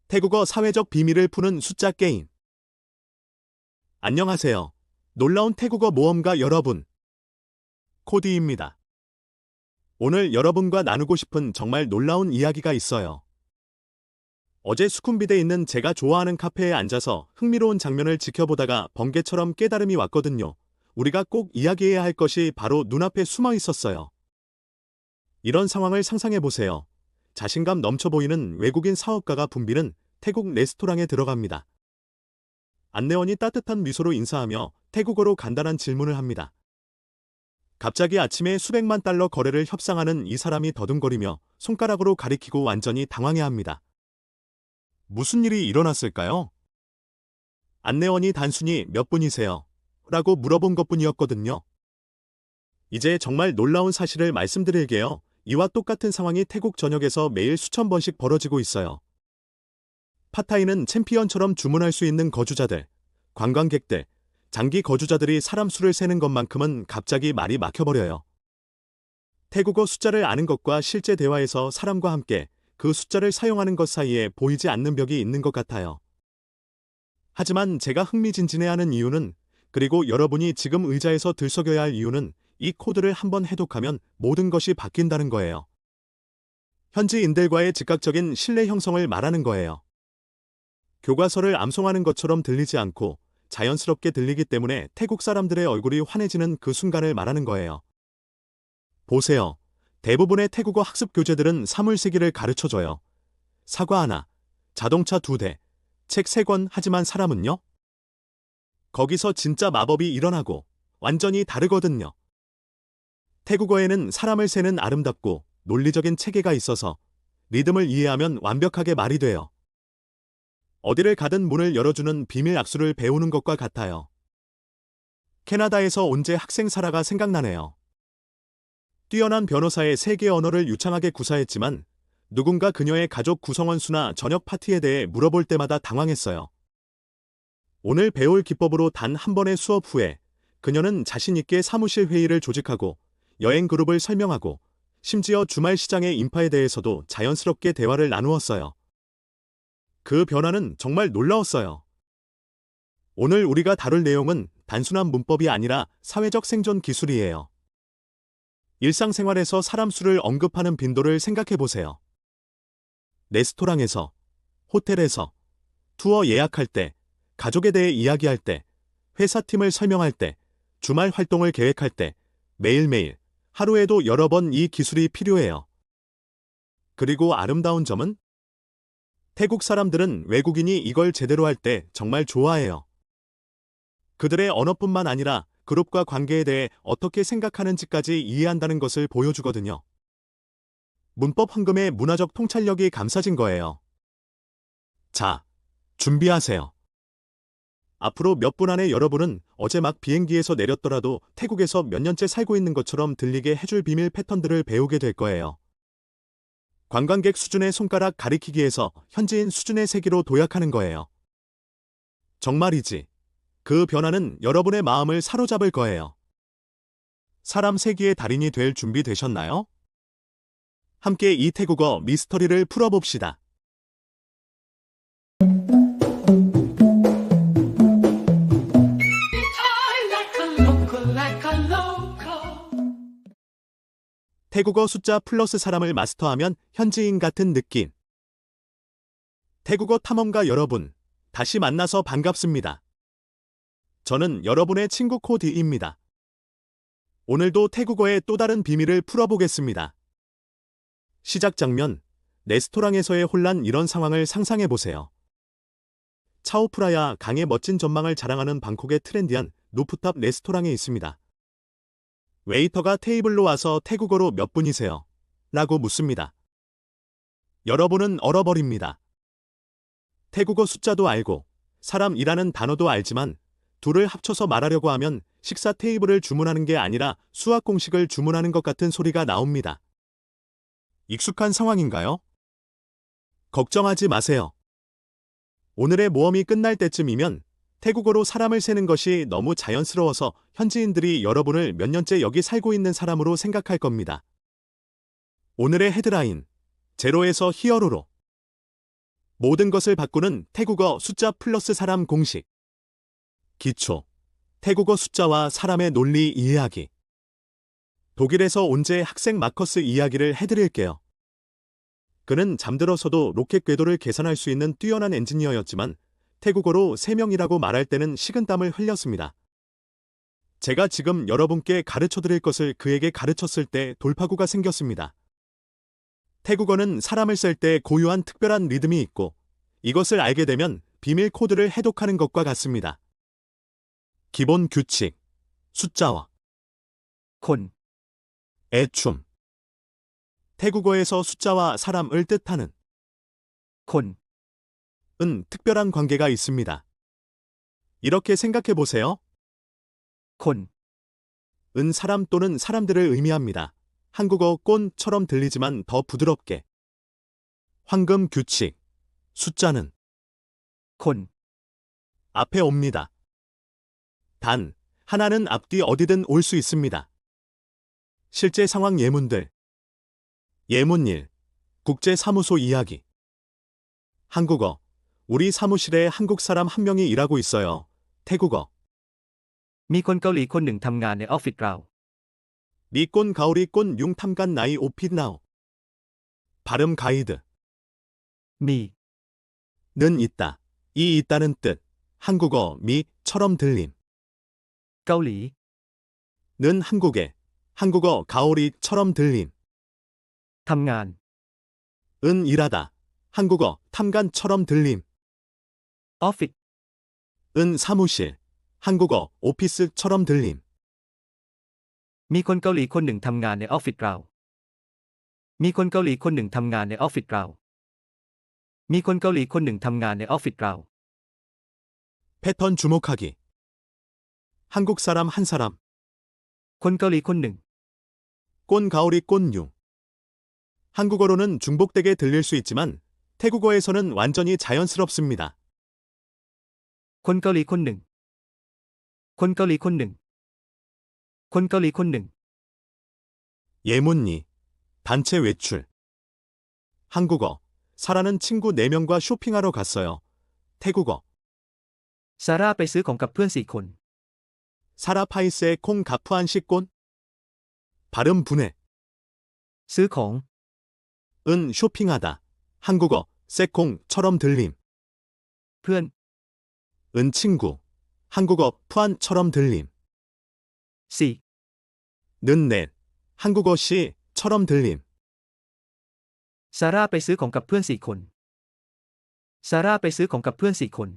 태국어 사회적 비밀을 푸는 숫자 게임. 안녕하세요. 놀라운 태국어 모험가 여러분. 코디입니다. 오늘 여러분과 나누고 싶은 정말 놀라운 이야기가 있어요. 어제 수쿰빗에 있는 제가 좋아하는 카페에 앉아서 흥미로운 장면을 지켜보다가 번개처럼 깨달음이 왔거든요. 우리가 꼭 이야기해야 할 것이 바로 눈앞에 숨어 있었어요. 이런 상황을 상상해보세요. 자신감 넘쳐 보이는 외국인 사업가가 붐비는 태국 레스토랑에 들어갑니다. 안내원이 따뜻한 미소로 인사하며 태국어로 간단한 질문을 합니다. 갑자기 아침에 수백만 달러 거래를 협상하는 이 사람이 더듬거리며 손가락으로 가리키고 완전히 당황해합니다. 무슨 일이 일어났을까요? 안내원이 단순히 몇 분이세요? 라고 물어본 것뿐이었거든요. 이제 정말 놀라운 사실을 말씀드릴게요. 이와 똑같은 상황이 태국 전역에서 매일 수천 번씩 벌어지고 있어요. 팟타이는 챔피언처럼 주문할 수 있는 거주자들, 관광객들, 장기 거주자들이 사람 수를 세는 것만큼은 갑자기 말이 막혀버려요. 태국어 숫자를 아는 것과 실제 대화에서 사람과 함께 그 숫자를 사용하는 것 사이에 보이지 않는 벽이 있는 것 같아요. 하지만 제가 흥미진진해하는 이유는, 그리고 여러분이 지금 의자에서 들썩여야 할 이유는 이 코드를 한번 해독하면 모든 것이 바뀐다는 거예요. 현지인들과의 즉각적인 신뢰 형성을 말하는 거예요. 교과서를 암송하는 것처럼 들리지 않고 자연스럽게 들리기 때문에 태국 사람들의 얼굴이 환해지는 그 순간을 말하는 거예요. 보세요. 대부분의 태국어 학습 교재들은 사물세기를 가르쳐줘요. 사과 하나, 자동차 2대, 책 3권. 하지만 사람은요? 거기서 진짜 마법이 일어나고 완전히 다르거든요. 태국어에는 사람을 세는 아름답고 논리적인 체계가 있어서 리듬을 이해하면 완벽하게 말이 돼요. 어디를 가든 문을 열어주는 비밀 악수를 배우는 것과 같아요. 캐나다에서 온 제 학생 사라가 생각나네요. 뛰어난 변호사의 세계 언어를 유창하게 구사했지만 누군가 그녀의 가족 구성원 수나 저녁 파티에 대해 물어볼 때마다 당황했어요. 오늘 배울 기법으로 단 한 번의 수업 후에 그녀는 자신 있게 사무실 회의를 조직하고 여행 그룹을 설명하고 심지어 주말 시장의 인파에 대해서도 자연스럽게 대화를 나누었어요. 그 변화는 정말 놀라웠어요. 오늘 우리가 다룰 내용은 단순한 문법이 아니라 사회적 생존 기술이에요. 일상생활에서 사람 수를 언급하는 빈도를 생각해보세요. 레스토랑에서, 호텔에서, 투어 예약할 때, 가족에 대해 이야기할 때, 회사팀을 설명할 때, 주말 활동을 계획할 때, 매일매일, 하루에도 여러 번 이 기술이 필요해요. 그리고 아름다운 점은? 태국 사람들은 외국인이 이걸 제대로 할 때 정말 좋아해요. 그들의 언어뿐만 아니라 그룹과 관계에 대해 어떻게 생각하는지까지 이해한다는 것을 보여주거든요. 문법 황금의 문화적 통찰력이 감싸진 거예요. 자, 준비하세요. 앞으로 몇 분 안에 여러분은 어제 막 비행기에서 내렸더라도 태국에서 몇 년째 살고 있는 것처럼 들리게 해줄 비밀 패턴들을 배우게 될 거예요. 관광객 수준의 손가락 가리키기에서 현지인 수준의 세기로 도약하는 거예요. 정말이지. 그 변화는 여러분의 마음을 사로잡을 거예요. 사람 세기의 달인이 될 준비 되셨나요? 함께 이 태국어 미스터리를 풀어봅시다. 태국어 숫자 플러스 사람을 마스터하면 현지인 같은 느낌. 태국어 탐험가 여러분, 다시 만나서 반갑습니다. 저는 여러분의 친구 코디입니다. 오늘도 태국어의 또 다른 비밀을 풀어보겠습니다. 시작 장면, 레스토랑에서의 혼란. 이런 상황을 상상해보세요. 차오프라야 강의 멋진 전망을 자랑하는 방콕의 트렌디한 루프탑 레스토랑에 있습니다. 웨이터가 테이블로 와서 태국어로 몇 분이세요? 라고 묻습니다. 여러분은 얼어버립니다. 태국어 숫자도 알고 사람이라는 단어도 알지만 둘을 합쳐서 말하려고 하면 식사 테이블을 주문하는 게 아니라 수학 공식을 주문하는 것 같은 소리가 나옵니다. 익숙한 상황인가요? 걱정하지 마세요. 오늘의 모험이 끝날 때쯤이면 태국어로 사람을 세는 것이 너무 자연스러워서 현지인들이 여러분을 몇 년째 여기 살고 있는 사람으로 생각할 겁니다. 오늘의 헤드라인, 제로에서 히어로로. 모든 것을 바꾸는 태국어 숫자 플러스 사람 공식. 기초, 태국어 숫자와 사람의 논리 이해하기. 독일에서 온 제 학생 마커스 이야기를 해드릴게요. 그는 잠들어서도 로켓 궤도를 계산할 수 있는 뛰어난 엔지니어였지만 태국어로 3명이라고 말할 때는 식은땀을 흘렸습니다. 제가 지금 여러분께 가르쳐드릴 것을 그에게 가르쳤을 때 돌파구가 생겼습니다. 태국어는 사람을 쓸 때 고유한 특별한 리듬이 있고 이것을 알게 되면 비밀 코드를 해독하는 것과 같습니다. 기본 규칙, 숫자와 คน 애춤. 태국어에서 숫자와 사람을 뜻하는 คน 은 특별한 관계가 있습니다. 이렇게 생각해 보세요. คน 은 사람 또는 사람들을 의미합니다. 한국어 꼰처럼 들리지만 더 부드럽게. 황금 규칙, 숫자는 คน 앞에 옵니다. 단, 하나는 앞뒤 어디든 올 수 있습니다. 실제 상황 예문들. 예문일, 국제사무소 이야기. 한국어, 우리 사무실에 한국 사람 한 명이 일하고 있어요. 태국어, มีคนเกาหลีคนหนึ่งทำงานในออฟฟิศเรา 리꼰 가오리 꼰 융 탐간 나이 오핏나오. 발음 가이드. มี 는 있다. 이 있다는 뜻. 한국어 미처럼 들림. เกาหลี 는 한국에. 한국어 가오리처럼 들림. ทำงาน 은 일하다. 한국어 탐관처럼 들림. ออฟฟิศ 은 사무실. 한국어 오피스처럼 들림. มีคนเกาหลีคนหนึ่งทำงานในออฟฟิศเรา มีคนเกาหลีคนหนึ่งทำงานในออฟฟิศเรา มีคนเกาหลีคนหนึ่งทำงานในออฟฟิศเรา 패턴 주목하기. 한국 사람 한 사람. คนเกาหลีคนหนึ่ง 꼰 가오리 꼰융. 한국어로는 중복되게 들릴 수 있지만 태국어에서는 완전히 자연스럽습니다. คนเกาหลีคนหนึ่ง คนเกาหลีคนหนึ่ง คนเกาหลีคนหนึ่ง 예문니. 단체 외출. 한국어. 사라는 친구 4명과 쇼핑하러 갔어요. 태국어. ซาร่าไปซื้อของกับเพื่อน4 คน 사라 파이스의 콩 가프한 식곤. 발음 분해. ซื้อของ 은 쇼핑하다. 한국어 새콩처럼 들림. เพื่อน 은 친구. 한국어 푸안처럼 들림. 4 는 넷. 한국어 시처럼 들림. ซาร่าไปซื้อของกับเพื่อน4 คน ซาร่าไปซื้อของกับเพื่อน4 คน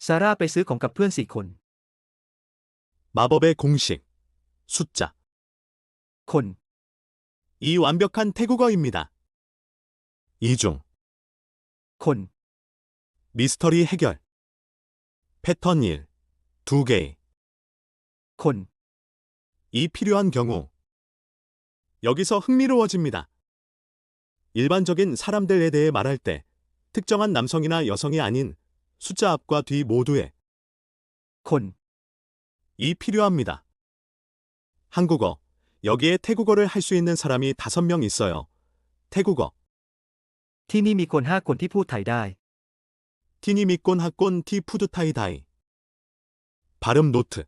ซาร่าไปซื้อของกับเพื่อน4 คน 마법의 공식. 숫자. คน 이 완벽한 태국어입니다. 이중. คน 미스터리 해결. 패턴 1. 2개. คน 이 필요한 경우. 여기서 흥미로워집니다. 일반적인 사람들에 대해 말할 때 특정한 남성이나 여성이 아닌 숫자 앞과 뒤 모두에 คน 이 필요합니다. 한국어. 여기에 태국어를 할 수 있는 사람이 5명 있어요. 태국어. ที่นี่มีคน5 คนที่พูดไทยได้ 티니 미꼰 학꼰 티 푸드타이다이. 발음 노트.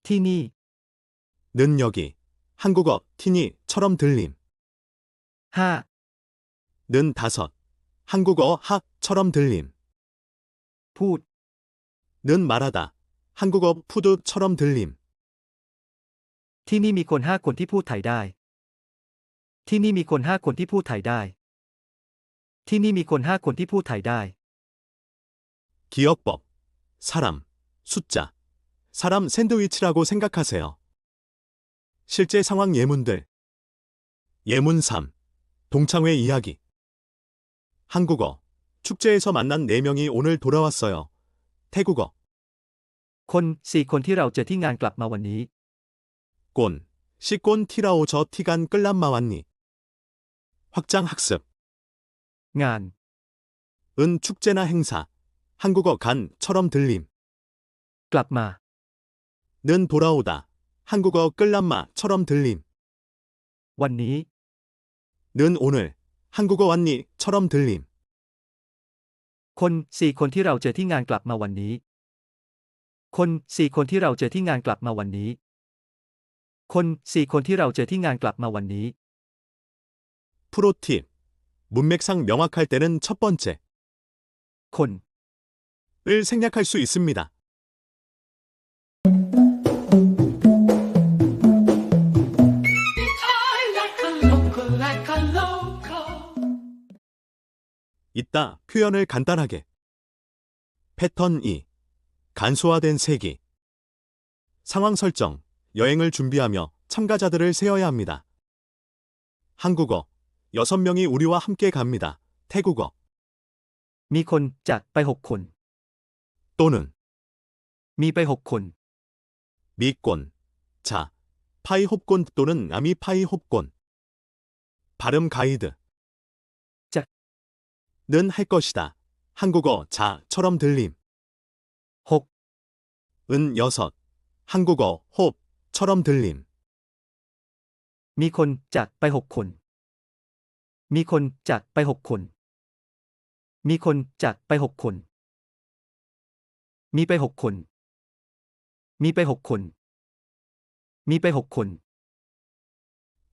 ที่นี่ 는 여기. 한국어 티니처럼 들림. 5 는 5. 한국어 하처럼 들림. พูด 는 말하다. 한국어 푸드처럼 들림. ที่นี่มีคน5 คนที่พูดไทยได้ ที่นี่มีคน5 คนที่พูดไทยได้ ที่นี่มีคน5 คนที่พูดไทยได้ 기억법. 사람, 숫자. 사람 샌드위치라고 생각하세요. 실제 상황 예문들. 예문 3. 동창회 이야기. 한국어. 축제에서 만난 4명이 오늘 돌아왔어요. 태국어. คน4 คนที่เราเจอที่งานกลับมาวันนี้ 꼰. 시꼰 티라오 저 티간 끌람마 왔니. 확장 학습. งาน 은 축제나 행사, 한국어 간처럼 들림. กลับมา 는 돌아오다, 한국어 끌람마처럼 들림. วันนี้ 는 오늘, 한국어 왔니처럼 들림. คน4 คนที่เราเจอที่งานกลับมาวันนี้ คน4 คนที่เราเจอที่งานกลับมาวันนี้ คน4 คนที่เราเจอที่งานกลับมาวันนี้ 프로팁. 문맥상 명확할 때는 첫 번째, คน 을 생략할 수 있습니다. 있다 표현을 간단하게. 패턴 2. 간소화된 세기. 상황 설정. 여행을 준비하며 참가자들을 세어야 합니다. 한국어. 6명이 우리와 함께 갑니다. 태국어. มีคนจะไป6 คน 또는 มีไป6 คน 미권. 자. 파이홉곤 또는 아미파이홉곤. 발음 가이드. 자. 는 할 것이다. 한국어 자처럼 들림. 6 은 6. 한국어 홉처럼 들림. มีคนจะไป6 คน มีคนจะไป6 คน มีคนจะไป6 คน มีไป6 คน มีไป6 คน มีไป6 คน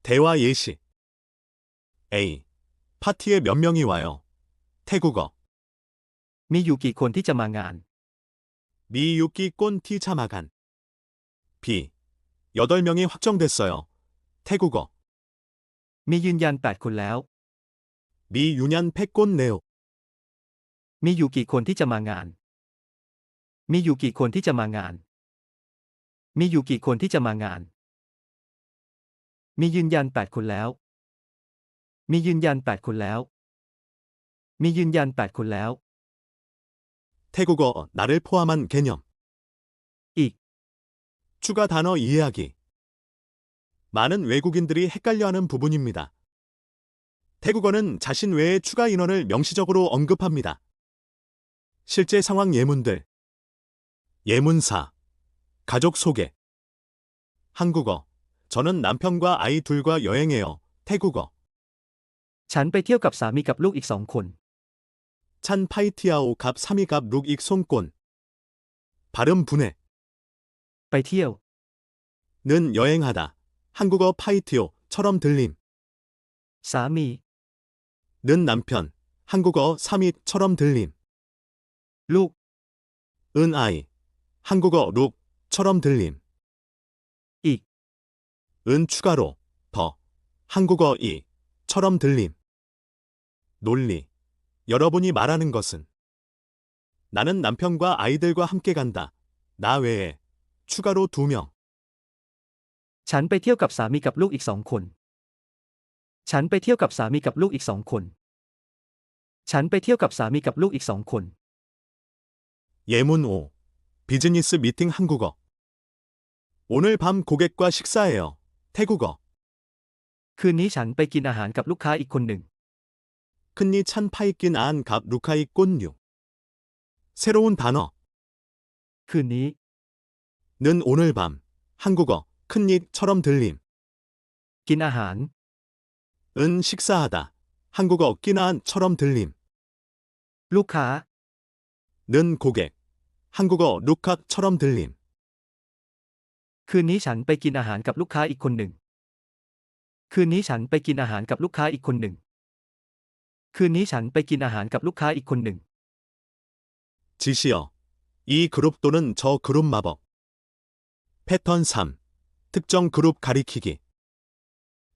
대화 예시. A. 파티에 몇 명이 와요? 태국어. มีอยู่กี่คนที่จะมางาน 미유키 꼰티 차마간. B. 8명이 확정됐어요. 태국어. มียืนยัน8 คนแล้ว 미유년 패꼰 네오. มีอยู่กี่คนที่จะมางาน มีอยู่กี่คนที่จะมางาน มีอยู่กี่คนที่จะมางาน มียืนยัน8 คนแล้ว มียืนยัน8 คนแล้ว มียืนยัน8 คนแล้ว 태국어 나를 포함한 개념. อีก 추가 단어 이해하기. 많은 외국인들이 헷갈려하는 부분입니다. 태국어는 자신 외의 추가 인원을 명시적으로 언급합니다. 실제 상황 예문들. 예문사. 가족 소개. 한국어. 저는 남편과 아이 둘과 여행해요. 태국어. ฉันไปเที่ยวกับสามีกับลูกอีก2 คน 찬 파이티아오 갑 3이 갑 룩익 손권. 발음 분해. ไปเที่ยว 는 여행하다. 한국어 파이티오처럼 들림. สามี 는 남편. 한국어 3이처럼 들림. ลูก 은 아이. 한국어 룩처럼 들림. อีก 은 추가로. 더. 한국어 이처럼 들림. 논리. 여러분이 말하는 것은 나는 남편과 아이들과 함께 간다. 나 외에 추가로 2명. ฉันไปเที่ยวกับสามีกับลูกอีก2 คน ฉันไปเที่ยวกับสามีกับลูกอีก2 คน ฉันไปเที่ยวกับสามีกับลูกอีก2 คน 예문 5. 비즈니스 미팅 한국어. 오늘 밤 고객과 식사해요. 태국어. คืนนี้ฉันไปกินอาหารกับลูกค้าอีกคนหนึ่ง 큰니 찬 파이낀 안 갑 루카이 꼰뉴. 새로운 단어. คืนนี้ 는 오늘 밤. 한국어 큰니처럼 들림. กินอาหาร 은 식사하다. 한국어 끼나안처럼 들림. ลูกค้า 는 고객. 한국어 루카처럼 들림. คืนนี้ฉันไปกินอาหารกับลูกค้าอีกคนหนึ่ง คืนนี้ฉันไปกินอาหารกับลูกค้าอีกคนหนึ่ง คืนนี้ฉันไปกินอาหารกับลูกค้าอีกคนหนึ่ง 지시어. 이 그룹 또는 저 그룹 마법. 패턴 3. 특정 그룹 가리키기.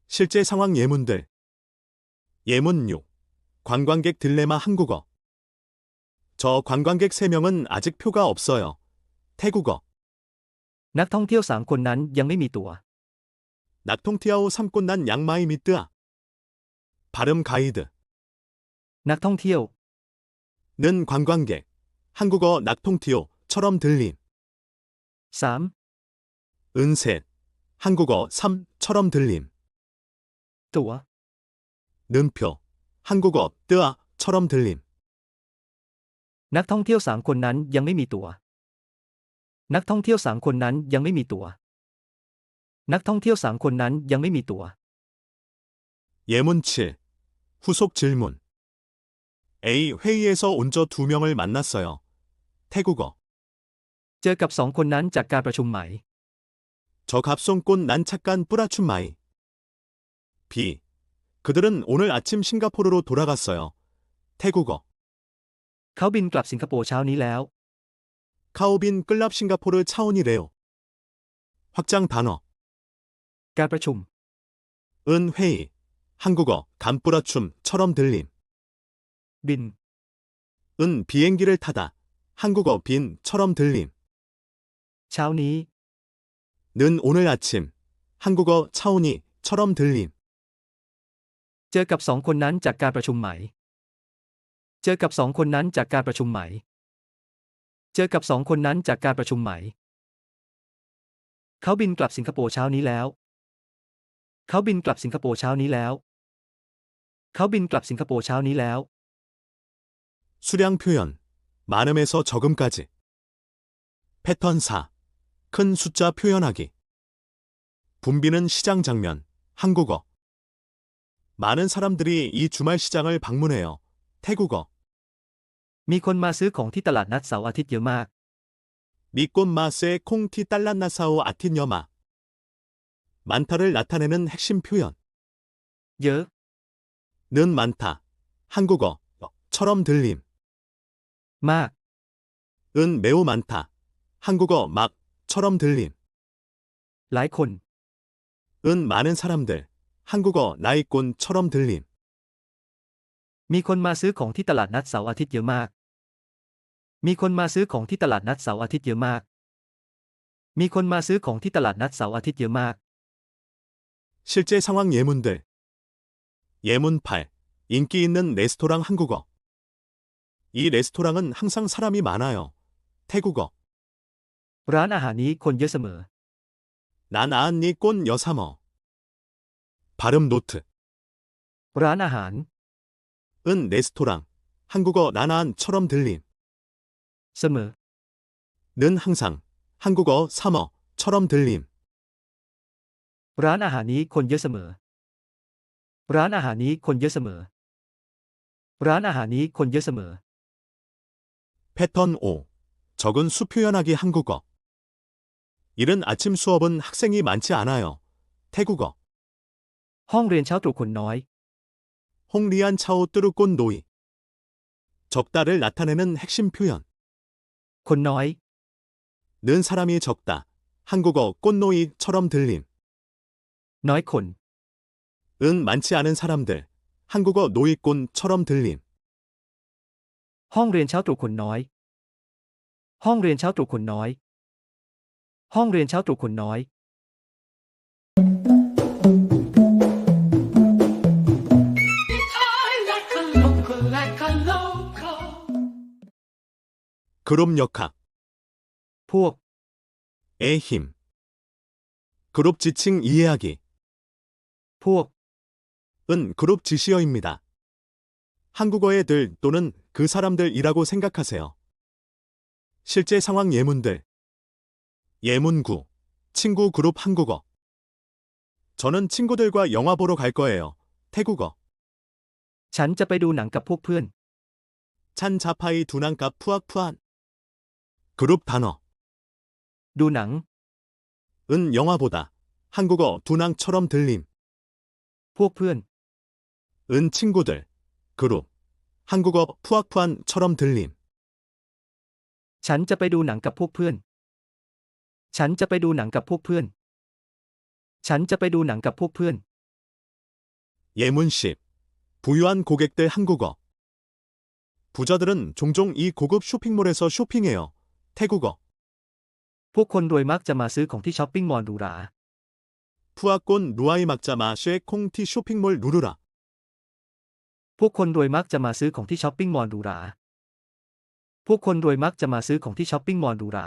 실제 상황 예문들. 예문 6. 관광객 딜레마 한국어. 저 관광객 3명은 아직 표가 없어요. 태국어. นักท่องเที่ยว3 คนนั้นยังไม่มีตั๋ว 낙통티아오 삼꽃난 양마이 미뜨아. 발음 가이드. นักท่องเที่ยว 는 관광객. 한국어 낙통티오처럼 들림. 3 은셋. 한국어 3처럼 들림. ตั๋ว 는표. 한국어 뜨아처럼 들림. นักท่องเที่ยวสามคนนั้นยังไม่มีตั๋วนักท่องเที่ยวสามคนนั้นยังไม่มีตั๋วนักท่องเที่ยวสามคนนั้นยังไม่มีตั๋ว 예문 7. 후속 질문. A. 회의에서 온 저 2명을 만났어요. 태국어. เจอกับสองคนนั้นจากการประชุมไหม 저 갑송꽃 난 착간 뿌라춘 마이. B. 그들은 오늘 아침 싱가포르로 돌아갔어요. 태국어. เขาบินกลับสิงคโปร์เช้านี้แล้ว 카오빈 끌랍 싱가포르 차온이래요. 확장 단어. การประชุม 은 회의. 한국어 간뿌라춤처럼 들림. บิน 은 비행기를 타다. 한국어 빈처럼 들림. เช้านี้ 는 오늘 아침. 한국어 차온이처럼 들림. เจอกับสองคนนั้นจากการประชุมไหม เจอกับสองคนนั้นจากการประชุมไหม เจอกับสองคนนั้นจากการประชุมไหม เขาบินกลับสิงคโปร์เช้านี้แล้ว เขาบินกลับสิงคโปร์เช้านี้แล้ว เขาบินกลับสิงคโปร์เช้านี้แล้ว 수량 표현. 많음에서 적음까지. 패턴 4. 큰 숫자 표현하기. 붐비는 시장 장면. 한국어. 많은 사람들이 이 주말 시장을 방문해요. 태국어. มีคนมาซื้อของที่ตลาดนัดเสาร์อาทิตย์เยอะมาก 미꽃 마세 콩티 딸란나사오 아틴여마. 많다를 나타내는 핵심 표현. เยอะ 는 많다. 한국어처럼 들림. มาก 은 매우 많다. 한국어 막처럼 들림. หลายคน 은 많은 사람들. 한국어 나이꾼처럼 들림. มีคนมาซื้อของที่ตลาดนัดเสาร์อาทิตย์เยอะมาก มีคนมาซื้อของที่ตลาดนัดเสาร์อาทิตย์เยอะมาก มีคนมาซื้อของที่ตลาดนัดเสาร์อาทิตย์เยอะมาก 실제 상황 예문들. 예문 8. 인기 있는 레스토랑 한국어. 이 레스토랑은 항상 사람이 많아요. 태국어. ร้านอาหารนี้คนเยอะเสมอ 난 아안니 꼰 여사머. 발음 노트. ร้านอาหาร 은 레스토랑. 한국어 나나안처럼 들림. เสมอ 는 항상. 한국어 사머처럼 들림. ร้านอาหารนี้คนเยอะเสมอ ร้านอาหารนี้คนเยอะเสมอ ร้านอาหารนี้คนเยอะเสมอ 패턴 5. 적은 수 표현하기 한국어. 이른 아침 수업은 학생이 많지 않아요. 태국어. ห้องเรียนเช้าตรู่คนน้อย 홍리안 차오 뚜루꼰 노이. 적다를 나타내는 핵심 표현. คนน้อย 는 사람이 적다. 한국어 꼰노이처럼 들림. น้อยคน 은 많지 않은 사람들. 한국어 노이꼰처럼 들림. ห้องเรียนเช้าตรู่คนน้อย ห้องเรียนเช้าตรู่คนน้อย ห้องเรียนเช้าตรู่คนน้อย I like a local, like a local. 그룹 역학. พวก 의 힘. 그룹 지칭 이해하기. พวก 은 그룹 지시어입니다. 한국어의 들 또는 그 사람들이라고 생각하세요. 실제 상황 예문들. 예문 9. 친구 그룹 한국어. 저는 친구들과 영화 보러 갈 거예요. 태국어. ฉันจะไปดูหนังกับพวกเพื่อน 찬자파이 두난갑 푸악푸안. 그룹 단어. ดูหนัง 은 영화보다. 한국어 두낭처럼 들림. พวกเพื่อน 은 친구들. 그룹. 한국어 푸악푸안처럼 들림. ฉันจะไปดูหนังกับพวกเพื่อน ฉันจะไปดูหนังกับพวกเพื่อน ฉันจะไปดูหนังกับพวกเพื่อน 예문 10. 부유한 고객들 한국어. 부자들은 종종 이 고급 쇼핑몰에서 쇼핑해요. 태국어. พวกคนรวยมักจะมาซื้อของที่ช้อปปิ้งมอลล์หรูหรา 푸아꼰 루아이 막자 마쉐 콩티 쇼핑몰 루루라. พวกคนรวยมักจะมาซื้อของที่ช้อปปิ้งมอลล์หรูหรา พวกคนรวยมักจะมาซื้อของที่ช้อปปิ้งมอลล์หรูหรา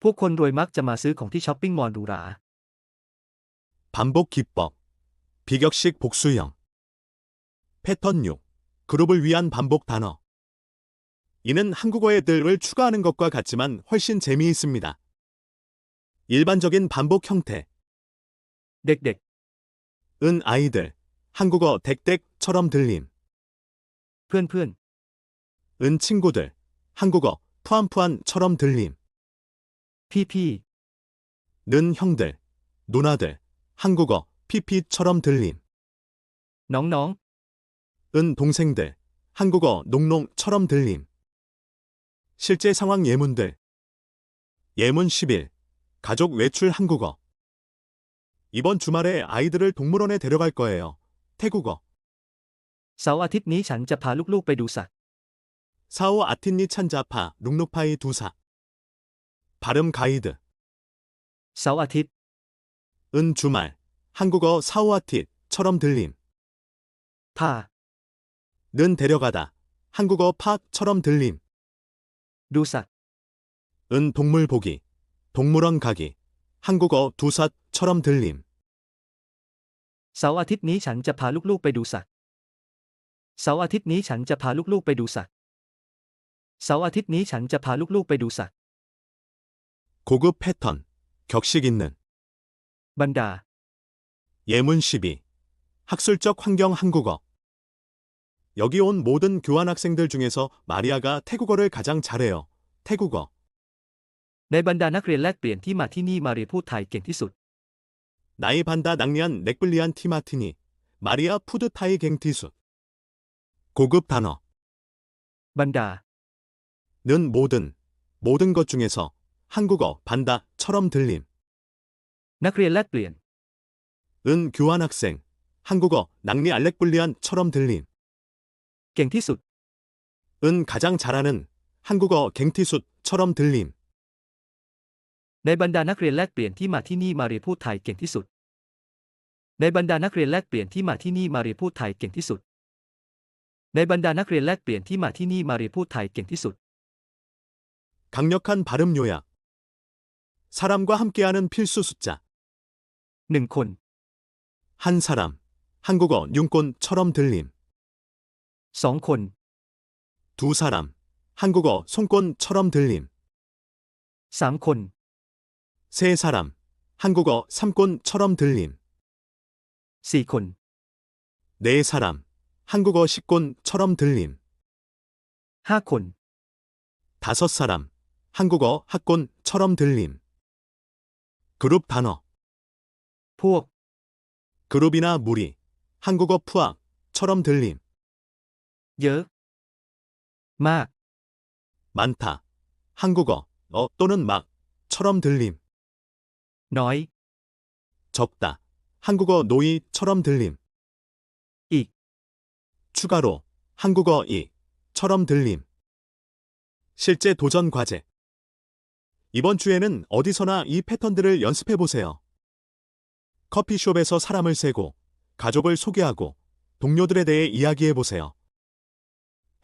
พวกคนรวยมักจะมาซื้อของที่ช้อปปิ้งมอลล์หรูหรา 반복 기법. 비격식 복수형. 패턴 6. 그룹을 위한 반복 단어. 이는 한국어의 들을 추가하는 것과 같지만 훨씬 재미있습니다. 일반적인 반복 형태. เด็ก 은 아이들. 한국어 댁댁처럼 들림. ๆ เพื่อน 은 친구들. 한국어 푸안푸안처럼 들림. ๆ พี่ 는 형들. 누나들. 한국어 피피처럼 들림. ๆ น้อง 은 동생들. 한국어 농농처럼 들림. 실제 상황 예문들. 예문 10일. 가족 외출 한국어. 이번 주말에 아이들을 동물원에 데려갈 거예요. 태국어. ๆ เสาร์อาทิตย์นี้ฉันจะพาลูกๆไปดูสัตว์ 사오 아틴니 찬자파 룩룩파이 두사. 발음 가이드. เสาร์อาทิตย์ 은 주말. 한국어 사오아틴처럼 들림. พา 는 데려가다. 한국어 팍처럼 들림. ดูสัตว์ 은 동물 보기. 동물원 가기. 한국어 두삿처럼 들림. เสาร์อาทิตย์นี้ฉันจะพาลูกๆไปดูสัตว์เสาร์อาทิตย์นี้ฉันจะพาลูกๆไปดูสัตว์เสาร์อาทิตย์นี้ฉันจะพาลูกๆไปดูสัตว์ 고급 패턴. 격식 있는. บรรดา 예문 12. 학술적 환경 한국어. 여기 온 모든 교환 학생들 중에서 마리아가 태국어를 가장 잘해요. 태국어. ในบรรดานักเรียนแลกเปลี่ยนที่มาที่นี่มาเรียนพูดไทยเก่งที่สุด 나이 반다 낭리안 넥블리안 티마티니. 마리아 푸드타이 갱티수. 고급 단어. บรรดา 는 모든 것 중에서. 한국어 반다처럼 들림. นักเรียนแลกเปลี่ยน 은 교환 학생. 한국어 낭리 알렉블리안처럼 들림. เก่งที่สุด 은 가장 잘하는. 한국어 갱티숫처럼 들림. ในบรรดานักเรียนแลกเปลี่ยนที่มาที่นี่มาเรียนพูดไทยเก่งที่สุดในบรรดานักเรียนแลกเปลี่ยนที่มาที่นี่มาเรียนพูดไทยเก่งที่สุดในบรรดานักเรียนแลกเปลี่ยนที่มาที่นี่มาเรียนพูดไทยเก่งที่สุด 강력한 발음 요약. 사람과 함께하는 필수 숫자. 1 คน 한 사람. 한국어 윤꽃처럼 들림. 2 คน 두 사람. 한국어 손꽃처럼 들림. 3 คน 세 사람. 한국어 삼꽃처럼 들림. 4 คน 네 사람. 한국어 식꽃처럼 들림. 5 คน 다섯 사람. 한국어 학꽃처럼 들림. 그룹 단어. พวก 그룹이나 무리. 한국어 푸악처럼 들림. เยอะ มาก 많다. 한국어 또는 막처럼 들림. น้อย 적다. 한국어 노이처럼 들림. อีก 추가로. 한국어 이처럼 들림. 실제 도전 과제. 이번 주에는 어디서나 이 패턴들을 연습해 보세요. 커피숍에서 사람을 세고, 가족을 소개하고, 동료들에 대해 이야기해 보세요.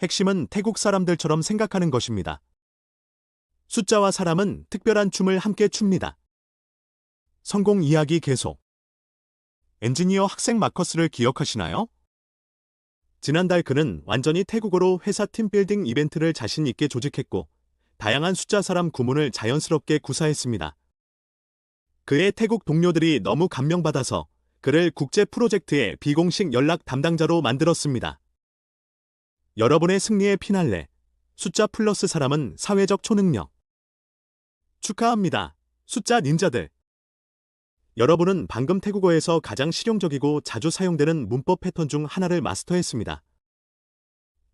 핵심은 태국 사람들처럼 생각하는 것입니다. 숫자와 사람은 특별한 춤을 함께 춥니다. 성공 이야기 계속. 엔지니어 학생 마커스를 기억하시나요? 지난달 그는 완전히 태국어로 회사 팀빌딩 이벤트를 자신 있게 조직했고, 다양한 숫자 사람 구문을 자연스럽게 구사했습니다. 그의 태국 동료들이 너무 감명받아서 그를 국제 프로젝트의 비공식 연락 담당자로 만들었습니다. 여러분의 승리의 피날레. 숫자 플러스 사람은 사회적 초능력. 축하합니다. 숫자 닌자들. 여러분은 방금 태국어에서 가장 실용적이고 자주 사용되는 문법 패턴 중 하나를 마스터했습니다.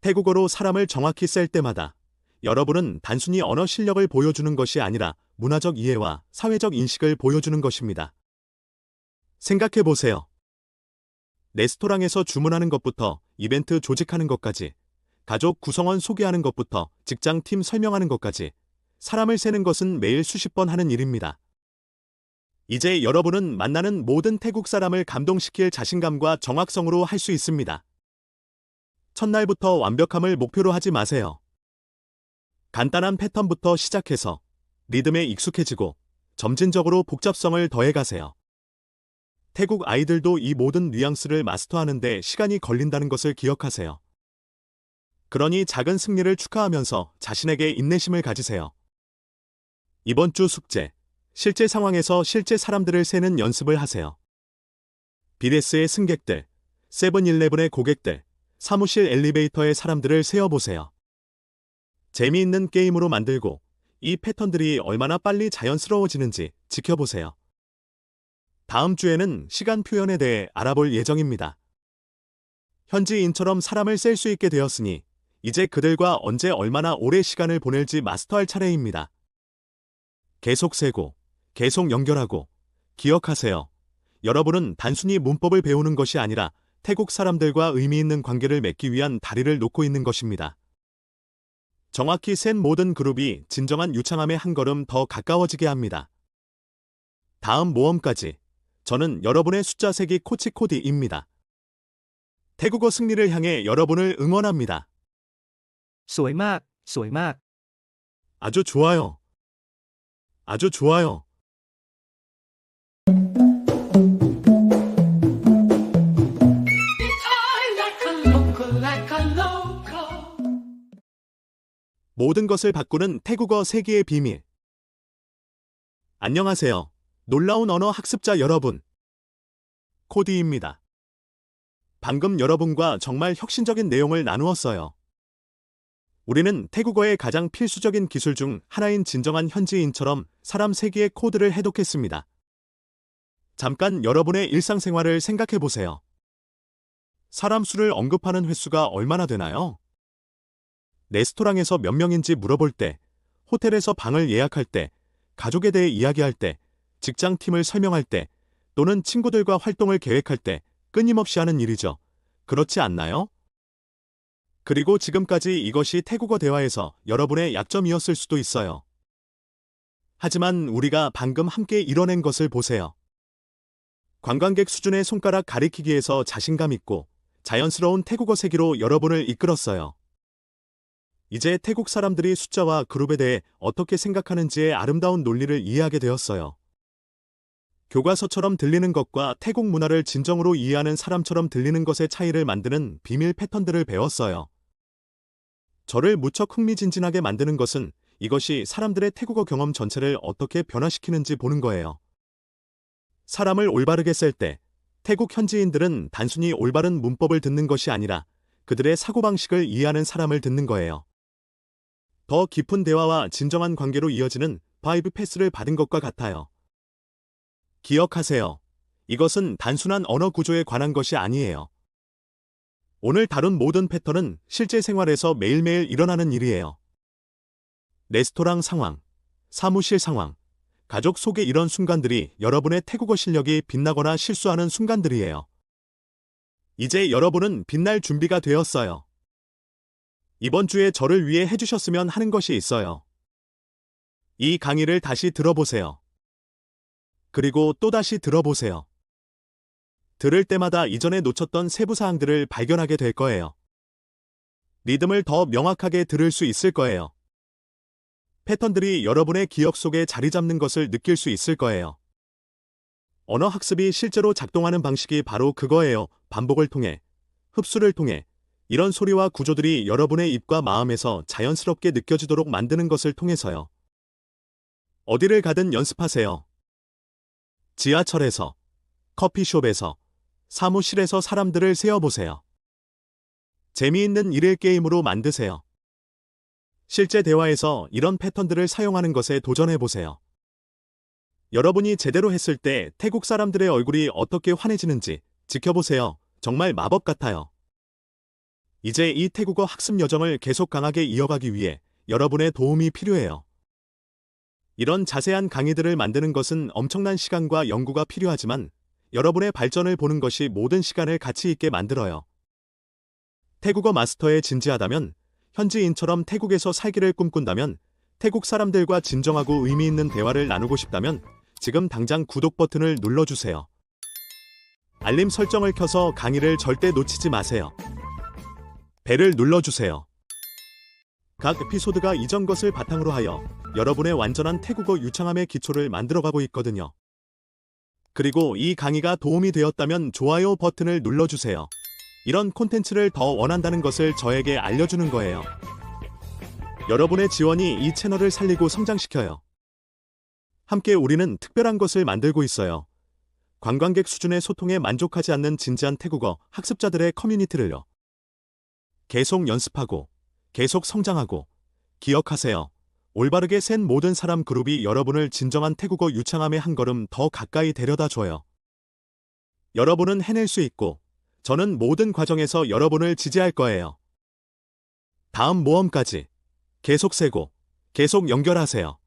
태국어로 사람을 정확히 셀 때마다 여러분은 단순히 언어 실력을 보여주는 것이 아니라 문화적 이해와 사회적 인식을 보여주는 것입니다. 생각해 보세요. 레스토랑에서 주문하는 것부터 이벤트 조직하는 것까지, 가족 구성원 소개하는 것부터 직장 팀 설명하는 것까지, 사람을 세는 것은 매일 수십 번 하는 일입니다. 이제 여러분은 만나는 모든 태국 사람을 감동시킬 자신감과 정확성으로 할 수 있습니다. 첫날부터 완벽함을 목표로 하지 마세요. 간단한 패턴부터 시작해서 리듬에 익숙해지고 점진적으로 복잡성을 더해가세요. 태국 아이들도 이 모든 뉘앙스를 마스터하는 데 시간이 걸린다는 것을 기억하세요. 그러니 작은 승리를 축하하면서 자신에게 인내심을 가지세요. 이번 주 숙제, 실제 상황에서 실제 사람들을 세는 연습을 하세요. 비데스의 승객들, 세븐일레븐의 고객들, 사무실 엘리베이터의 사람들을 세어보세요. 재미있는 게임으로 만들고 이 패턴들이 얼마나 빨리 자연스러워지는지 지켜보세요. 다음 주에는 시간 표현에 대해 알아볼 예정입니다. 현지인처럼 사람을 셀 수 있게 되었으니 이제 그들과 언제 얼마나 오래 시간을 보낼지 마스터할 차례입니다. 계속 세고, 계속 연결하고, 기억하세요. 여러분은 단순히 문법을 배우는 것이 아니라 태국 사람들과 의미 있는 관계를 맺기 위한 다리를 놓고 있는 것입니다. 정확히 센 모든 그룹이 진정한 유창함에 한 걸음 더 가까워지게 합니다. 다음 모험까지 저는 여러분의 숫자 세기 코치 코디입니다. 태국어 승리를 향해 여러분을 응원합니다. สวยมาก สวยมาก 아주 좋아요. 아주 좋아요. I like a local, like a local. 모든 것을 바꾸는 태국어 세기의 비밀. 안녕하세요. 놀라운 언어 학습자 여러분. 코디입니다. 방금 여러분과 정말 혁신적인 내용을 나누었어요. 우리는 태국어의 가장 필수적인 기술 중 하나인 진정한 현지인처럼 사람 세기의 코드를 해독했습니다. 잠깐 여러분의 일상생활을 생각해 보세요. 사람 수를 언급하는 횟수가 얼마나 되나요? 레스토랑에서 몇 명인지 물어볼 때, 호텔에서 방을 예약할 때, 가족에 대해 이야기할 때, 직장팀을 설명할 때, 또는 친구들과 활동을 계획할 때 끊임없이 하는 일이죠. 그렇지 않나요? 그리고 지금까지 이것이 태국어 대화에서 여러분의 약점이었을 수도 있어요. 하지만 우리가 방금 함께 이뤄낸 것을 보세요. 관광객 수준의 손가락 가리키기에서 자신감 있고 자연스러운 태국어 세기로 여러분을 이끌었어요. 이제 태국 사람들이 숫자와 그룹에 대해 어떻게 생각하는지의 아름다운 논리를 이해하게 되었어요. 교과서처럼 들리는 것과 태국 문화를 진정으로 이해하는 사람처럼 들리는 것의 차이를 만드는 비밀 패턴들을 배웠어요. 저를 무척 흥미진진하게 만드는 것은 이것이 사람들의 태국어 경험 전체를 어떻게 변화시키는지 보는 거예요. 사람을 올바르게 셀 때 태국 현지인들은 단순히 올바른 문법을 듣는 것이 아니라 그들의 사고방식을 이해하는 사람을 듣는 거예요. 더 깊은 대화와 진정한 관계로 이어지는 바이브 패스를 받은 것과 같아요. 기억하세요. 이것은 단순한 언어 구조에 관한 것이 아니에요. 오늘 다룬 모든 패턴은 실제 생활에서 매일매일 일어나는 일이에요. 레스토랑 상황, 사무실 상황, 가족 속의 이런 순간들이 여러분의 태국어 실력이 빛나거나 실수하는 순간들이에요. 이제 여러분은 빛날 준비가 되었어요. 이번 주에 저를 위해 해주셨으면 하는 것이 있어요. 이 강의를 다시 들어보세요. 그리고 또다시 들어보세요. 들을 때마다 이전에 놓쳤던 세부 사항들을 발견하게 될 거예요. 리듬을 더 명확하게 들을 수 있을 거예요. 패턴들이 여러분의 기억 속에 자리 잡는 것을 느낄 수 있을 거예요. 언어 학습이 실제로 작동하는 방식이 바로 그거예요. 반복을 통해, 흡수를 통해, 이런 소리와 구조들이 여러분의 입과 마음에서 자연스럽게 느껴지도록 만드는 것을 통해서요. 어디를 가든 연습하세요. 지하철에서, 커피숍에서, 사무실에서 사람들을 세어보세요. 재미있는 일일 게임으로 만드세요. 실제 대화에서 이런 패턴들을 사용하는 것에 도전해보세요. 여러분이 제대로 했을 때 태국 사람들의 얼굴이 어떻게 환해지는지 지켜보세요. 정말 마법 같아요. 이제 이 태국어 학습 여정을 계속 강하게 이어가기 위해 여러분의 도움이 필요해요. 이런 자세한 강의들을 만드는 것은 엄청난 시간과 연구가 필요하지만 여러분의 발전을 보는 것이 모든 시간을 가치 있게 만들어요. 태국어 마스터에 진지하다면, 현지인처럼 태국에서 살기를 꿈꾼다면, 태국 사람들과 진정하고 의미 있는 대화를 나누고 싶다면 지금 당장 구독 버튼을 눌러주세요. 알림 설정을 켜서 강의를 절대 놓치지 마세요. 벨을 눌러주세요. 각 에피소드가 이전 것을 바탕으로 하여 여러분의 완전한 태국어 유창함의 기초를 만들어가고 있거든요. 그리고 이 강의가 도움이 되었다면 좋아요 버튼을 눌러주세요. 이런 콘텐츠를 더 원한다는 것을 저에게 알려주는 거예요. 여러분의 지원이 이 채널을 살리고 성장시켜요. 함께 우리는 특별한 것을 만들고 있어요. 관광객 수준의 소통에 만족하지 않는 진지한 태국어 학습자들의 커뮤니티를요. 계속 연습하고, 계속 성장하고, 기억하세요. 올바르게 센 모든 사람 그룹이 여러분을 진정한 태국어 유창함에 한 걸음 더 가까이 데려다 줘요. 여러분은 해낼 수 있고, 저는 모든 과정에서 여러분을 지지할 거예요. 다음 모험까지 계속 세고, 계속 연결하세요.